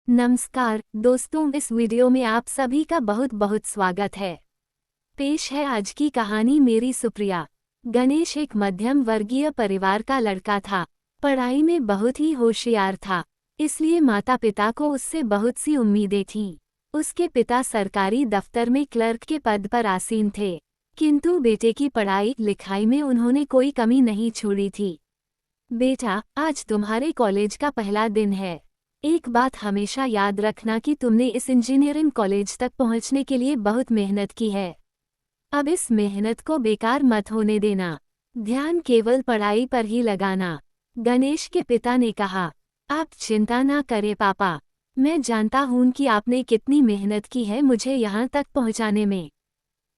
नमस्कार दोस्तों, इस वीडियो में आप सभी का बहुत बहुत स्वागत है। पेश है आज की कहानी मेरी सुप्रिया। गणेश एक मध्यम वर्गीय परिवार का लड़का था। पढ़ाई में बहुत ही होशियार था, इसलिए माता पिता को उससे बहुत सी उम्मीदें थीं। उसके पिता सरकारी दफ्तर में क्लर्क के पद पर आसीन थे, किंतु बेटे की पढ़ाई लिखाई में उन्होंने कोई कमी नहीं छोड़ी थी। बेटा, आज तुम्हारे कॉलेज का पहला दिन है। एक बात हमेशा याद रखना कि तुमने इस इंजीनियरिंग कॉलेज तक पहुंचने के लिए बहुत मेहनत की है। अब इस मेहनत को बेकार मत होने देना। ध्यान केवल पढ़ाई पर ही लगाना। गणेश के पिता ने कहा, आप चिंता ना करें पापा, मैं जानता हूं कि आपने कितनी मेहनत की है मुझे यहाँ तक पहुँचाने में।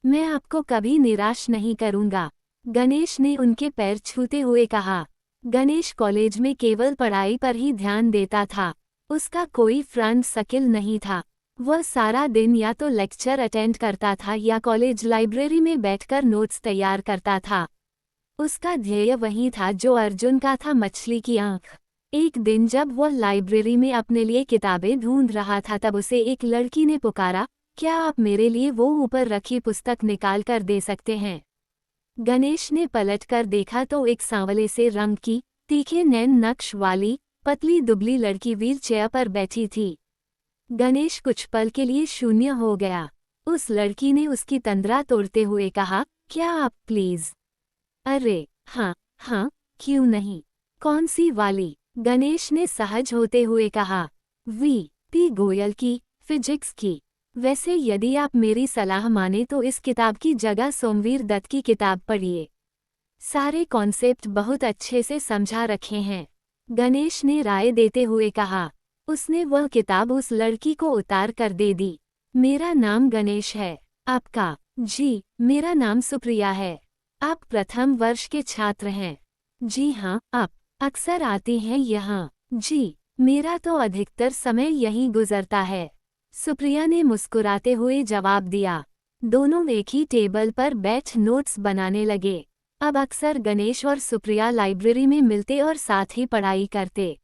मैं आपको कभी निराश नहीं करूँगा। गणेश ने उनके पैर छूते हुए कहा। गणेश कॉलेज में केवल पढ़ाई पर ही ध्यान देता था। उसका कोई फ्रेंड सर्किल नहीं था। वह सारा दिन या तो लेक्चर अटेंड करता था या कॉलेज लाइब्रेरी में बैठकर नोट्स तैयार करता था। उसका ध्येय वही था जो अर्जुन का था, मछली की आंख। एक दिन जब वह लाइब्रेरी में अपने लिए किताबें ढूंढ रहा था तब उसे एक लड़की ने पुकारा, क्या आप मेरे लिए वो ऊपर रखी पुस्तक निकाल कर दे सकते हैं? गणेश ने पलटकर देखा तो एक सांवले से रंग की, तीखे नैन नक्श वाली, पतली दुबली लड़की व्हील चेयर पर बैठी थी। गणेश कुछ पल के लिए शून्य हो गया। उस लड़की ने उसकी तंद्रा तोड़ते हुए कहा, क्या आप प्लीज? अरे हाँ हाँ, क्यों नहीं। कौन सी वाली? गणेश ने सहज होते हुए कहा, वी गोयल की, फिजिक्स की। वैसे यदि आप मेरी सलाह माने तो इस किताब की जगह सोमवीर दत्त की किताब पढ़िए। सारे कॉन्सेप्ट बहुत अच्छे से समझा रखे हैं। गणेश ने राय देते हुए कहा। उसने वह किताब उस लड़की को उतार कर दे दी। मेरा नाम गणेश है। आपका? जी, मेरा नाम सुप्रिया है। आप प्रथम वर्ष के छात्र हैं? जी हाँ। आप अक्सर आते हैं यहाँ? जी, मेरा तो अधिकतर समय यहीं गुजरता है, सुप्रिया ने मुस्कुराते हुए जवाब दिया। दोनों एक ही टेबल पर बैठ नोट्स बनाने लगे। अब अक्सर गणेश और सुप्रिया लाइब्रेरी में मिलते और साथ ही पढ़ाई करते।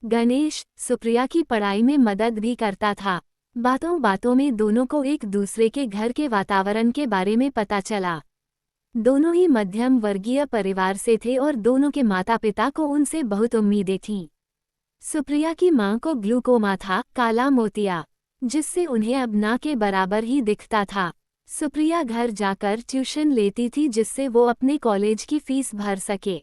गणेश सुप्रिया की पढ़ाई में मदद भी करता था। बातों बातों में दोनों को एक दूसरे के घर के वातावरण के बारे में पता चला। दोनों ही मध्यम वर्गीय परिवार से थे और दोनों के माता पिता को उनसे बहुत उम्मीदें थीं। सुप्रिया की मां को ग्लूकोमा था, काला मोतिया, जिससे उन्हें अब ना के बराबर ही दिखता था। सुप्रिया घर जाकर ट्यूशन लेती थी जिससे वो अपने कॉलेज की फीस भर सके।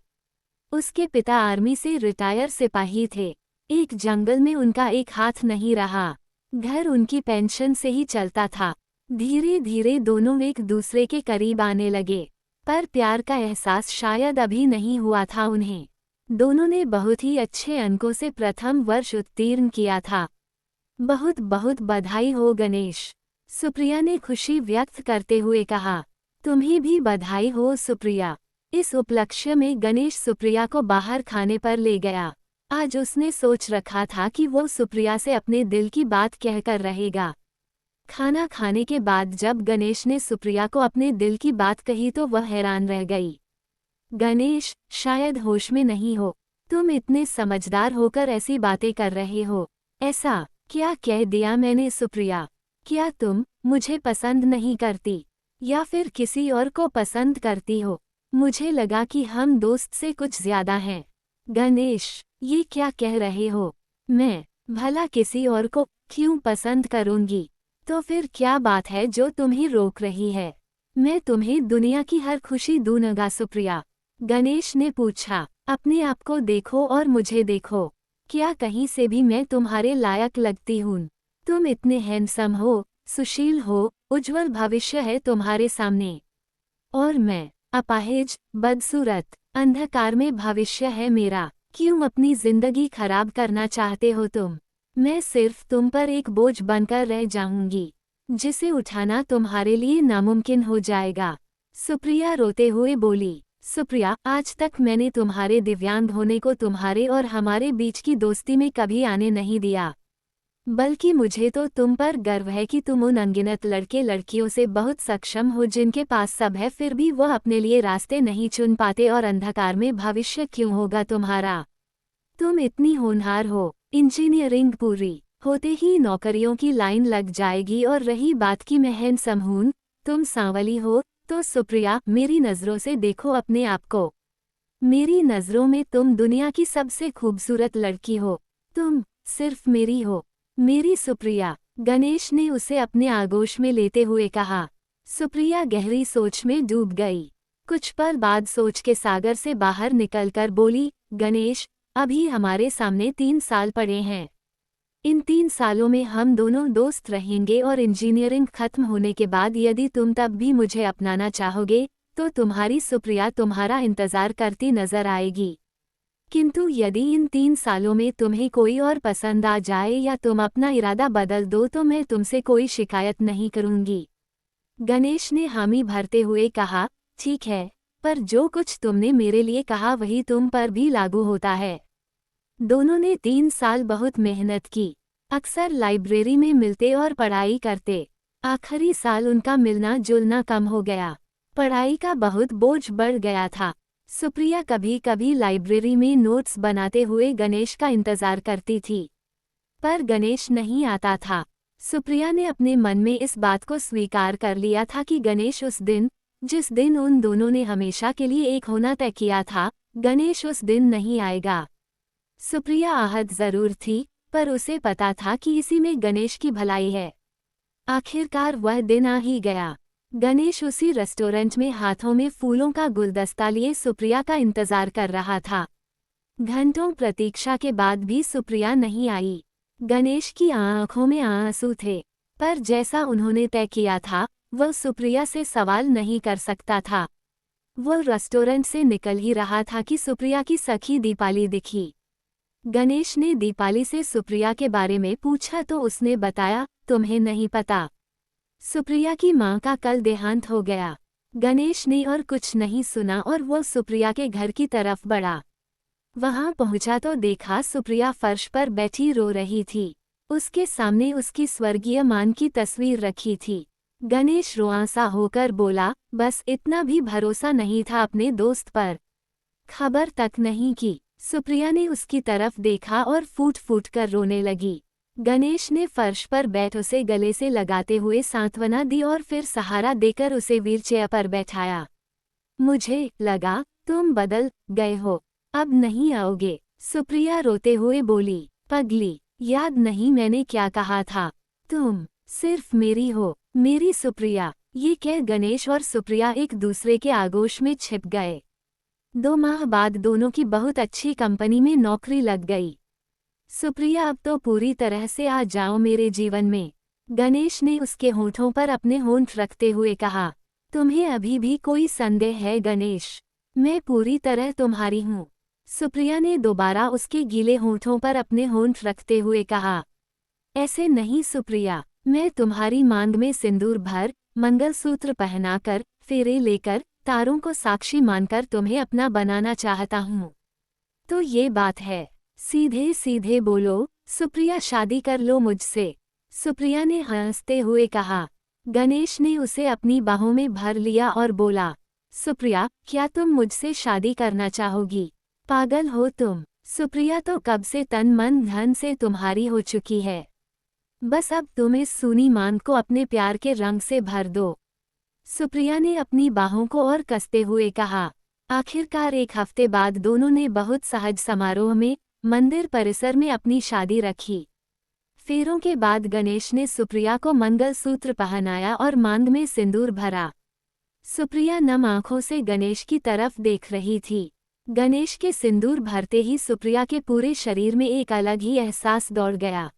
उसके पिता आर्मी से रिटायर सिपाही थे। एक जंगल में उनका एक हाथ नहीं रहा। घर उनकी पेंशन से ही चलता था। धीरे धीरे दोनों एक दूसरे के करीब आने लगे, पर प्यार का एहसास शायद अभी नहीं हुआ था उन्हें। दोनों ने बहुत ही अच्छे अंकों से प्रथम वर्ष उत्तीर्ण किया था। बहुत बहुत बधाई हो गणेश, सुप्रिया ने खुशी व्यक्त करते हुए कहा। तुम्हें भी बधाई हो सुप्रिया। इस उपलक्ष्य में गणेश सुप्रिया को बाहर खाने पर ले गया। आज उसने सोच रखा था कि वो सुप्रिया से अपने दिल की बात कहकर रहेगा। खाना खाने के बाद जब गणेश ने सुप्रिया को अपने दिल की बात कही तो वह हैरान रह गई। गणेश, शायद होश में नहीं हो। तुम इतने समझदार होकर ऐसी बातें कर रहे हो। ऐसा क्या कह दिया मैंने सुप्रिया? क्या तुम मुझे पसंद नहीं करती या फिर किसी और को पसंद करती हो? मुझे लगा कि हम दोस्त से कुछ ज्यादा हैं। गणेश, ये क्या कह रहे हो? मैं भला किसी और को क्यों पसंद करूंगी? तो फिर क्या बात है जो तुम्हें रोक रही है? मैं तुम्हें दुनिया की हर खुशी दूंगा सुप्रिया, गणेश ने पूछा। अपने आप को देखो और मुझे देखो। क्या कहीं से भी मैं तुम्हारे लायक लगती हूँ? तुम इतने हैंडसम हो, सुशील हो, उज्जवल भविष्य है तुम्हारे सामने। और मैं अपाहिज, बदसूरत, अंधकार में भविष्य है मेरा। क्यों अपनी जिंदगी खराब करना चाहते हो तुम? मैं सिर्फ तुम पर एक बोझ बनकर रह जाऊंगी, जिसे उठाना तुम्हारे लिए नामुमकिन हो जाएगा, सुप्रिया रोते हुए बोली। सुप्रिया, आज तक मैंने तुम्हारे दिव्यांग होने को तुम्हारे और हमारे बीच की दोस्ती में कभी आने नहीं दिया, बल्कि मुझे तो तुम पर गर्व है कि तुम उन अनगिनत लड़के लड़कियों से बहुत सक्षम हो जिनके पास सब है फिर भी वह अपने लिए रास्ते नहीं चुन पाते और अंधकार में भविष्य क्यों होगा तुम्हारा? तुम इतनी होनहार हो, इंजीनियरिंग पूरी होते ही नौकरियों की लाइन लग जाएगी। और रही बात की मैं हैंडसम हूं, तुम सांवली हो, तो सुप्रिया मेरी नज़रों से देखो अपने आप को। मेरी नज़रों में तुम दुनिया की सबसे खूबसूरत लड़की हो। तुम सिर्फ मेरी हो, मेरी सुप्रिया। गणेश ने उसे अपने आगोश में लेते हुए कहा। सुप्रिया गहरी सोच में डूब गई। कुछ पल बाद सोच के सागर से बाहर निकलकर बोली, गणेश, अभी हमारे सामने 3 साल पड़े हैं। इन 3 सालों में हम दोनों दोस्त रहेंगे और इंजीनियरिंग खत्म होने के बाद यदि तुम तब भी मुझे अपनाना चाहोगे तो तुम्हारी सुप्रिया तुम्हारा इंतज़ार करती नजर आएगी। किंतु यदि इन 3 सालों में तुम्हें कोई और पसंद आ जाए या तुम अपना इरादा बदल दो तो मैं तुमसे कोई शिकायत नहीं करूंगी। गणेश ने हामी भरते हुए कहा, ठीक है, पर जो कुछ तुमने मेरे लिए कहा वही तुम पर भी लागू होता है। दोनों ने 3 साल बहुत मेहनत की। अक्सर लाइब्रेरी में मिलते और पढ़ाई करते। आखिरी साल उनका मिलना जुलना कम हो गया। पढ़ाई का बहुत बोझ बढ़ गया था। सुप्रिया कभी कभी लाइब्रेरी में नोट्स बनाते हुए गणेश का इंतजार करती थी, पर गणेश नहीं आता था। सुप्रिया ने अपने मन में इस बात को स्वीकार कर लिया था कि गणेश उस दिन, जिस दिन उन दोनों ने हमेशा के लिए एक होना तय किया था, गणेश उस दिन नहीं आएगा। सुप्रिया आहत जरूर थी, पर उसे पता था कि इसी में गणेश की भलाई है। आखिरकार वह दिन आ ही गया। गणेश उसी रेस्टोरेंट में हाथों में फूलों का गुलदस्ता लिए सुप्रिया का इंतजार कर रहा था। घंटों प्रतीक्षा के बाद भी सुप्रिया नहीं आई। गणेश की आंखों में आंसू थे, पर जैसा उन्होंने तय किया था वह सुप्रिया से सवाल नहीं कर सकता था। वह रेस्टोरेंट से निकल ही रहा था कि सुप्रिया की सखी दीपाली दिखी। गणेश ने दीपाली से सुप्रिया के बारे में पूछा तो उसने बताया, तुम्हें नहीं पता, सुप्रिया की मां का कल देहांत हो गया। गणेश ने और कुछ नहीं सुना और वो सुप्रिया के घर की तरफ बढ़ा। वहां पहुंचा तो देखा सुप्रिया फर्श पर बैठी रो रही थी। उसके सामने उसकी स्वर्गीय मां की तस्वीर रखी थी। गणेश रुआंसा होकर बोला, बस इतना भी भरोसा नहीं था अपने दोस्त पर, खबर तक नहीं की। सुप्रिया ने उसकी तरफ देखा और फूट फूट कर रोने लगी। गणेश ने फर्श पर बैठ उसे गले से लगाते हुए सांत्वना दी और फिर सहारा देकर उसे व्हीलचेयर पर बैठाया। मुझे लगा तुम बदल गए हो, अब नहीं आओगे, सुप्रिया रोते हुए बोली। पगली, याद नहीं मैंने क्या कहा था, तुम सिर्फ मेरी हो, मेरी सुप्रिया। ये कह गणेश और सुप्रिया एक दूसरे के आगोश में छिप गए। 2 माह बाद दोनों की बहुत अच्छी कंपनी में नौकरी लग गई। सुप्रिया, अब तो पूरी तरह से आ जाओ मेरे जीवन में, गणेश ने उसके होंठों पर अपने होंठ रखते हुए कहा। तुम्हें अभी भी कोई संदेह है गणेश? मैं पूरी तरह तुम्हारी हूँ, सुप्रिया ने दोबारा उसके गीले होंठों पर अपने होंठ रखते हुए कहा। ऐसे नहीं सुप्रिया, मैं तुम्हारी मांग में सिंदूर भर, मंगलसूत्र पहनाकर, फेरे लेकर, तारों को साक्षी मानकर तुम्हें अपना बनाना चाहता हूँ। तो ये बात है, सीधे सीधे बोलो, सुप्रिया शादी कर लो मुझसे, सुप्रिया ने हंसते हुए कहा। गणेश ने उसे अपनी बाहों में भर लिया और बोला, सुप्रिया, क्या तुम मुझसे शादी करना चाहोगी? पागल हो तुम, सुप्रिया तो कब से तन मन धन से तुम्हारी हो चुकी है। बस अब तुम इस सूनी मांग को अपने प्यार के रंग से भर दो, सुप्रिया ने अपनी बाहों को और कसते हुए कहा। आखिरकार 1 हफ्ते बाद दोनों ने बहुत सहज समारोह में मंदिर परिसर में अपनी शादी रखी। फेरों के बाद गणेश ने सुप्रिया को मंगलसूत्र पहनाया और मांग में सिंदूर भरा। सुप्रिया नम आंखों से गणेश की तरफ देख रही थी। गणेश के सिंदूर भरते ही सुप्रिया के पूरे शरीर में एक अलग ही एहसास दौड़ गया।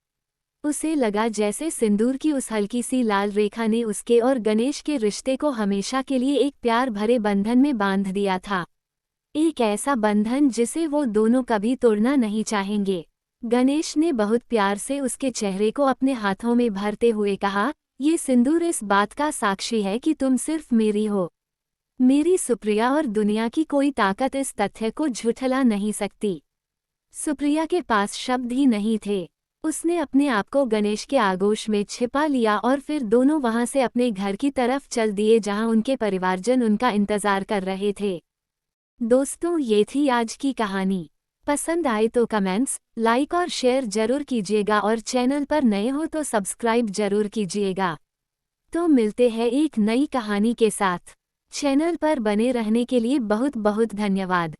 उसे लगा जैसे सिंदूर की उस हल्की सी लाल रेखा ने उसके और गणेश के रिश्ते को हमेशा के लिए एक प्यार भरे बंधन में बांध दिया था। एक ऐसा बंधन जिसे वो दोनों कभी तोड़ना नहीं चाहेंगे। गणेश ने बहुत प्यार से उसके चेहरे को अपने हाथों में भरते हुए कहा, ये सिंदूर इस बात का साक्षी है कि तुम सिर्फ मेरी हो, मेरी सुप्रिया, और दुनिया की कोई ताकत इस तथ्य को झुठला नहीं सकती। सुप्रिया के पास शब्द ही नहीं थे। उसने अपने आप को गणेश के आगोश में छिपा लिया और फिर दोनों वहां से अपने घर की तरफ चल दिए जहां उनके परिवारजन उनका इंतजार कर रहे थे। दोस्तों, ये थी आज की कहानी। पसंद आए तो कमेंट्स, लाइक और शेयर जरूर कीजिएगा और चैनल पर नए हो तो सब्सक्राइब जरूर कीजिएगा। तो मिलते हैं एक नई कहानी के साथ। चैनल पर बने रहने के लिए बहुत बहुत धन्यवाद।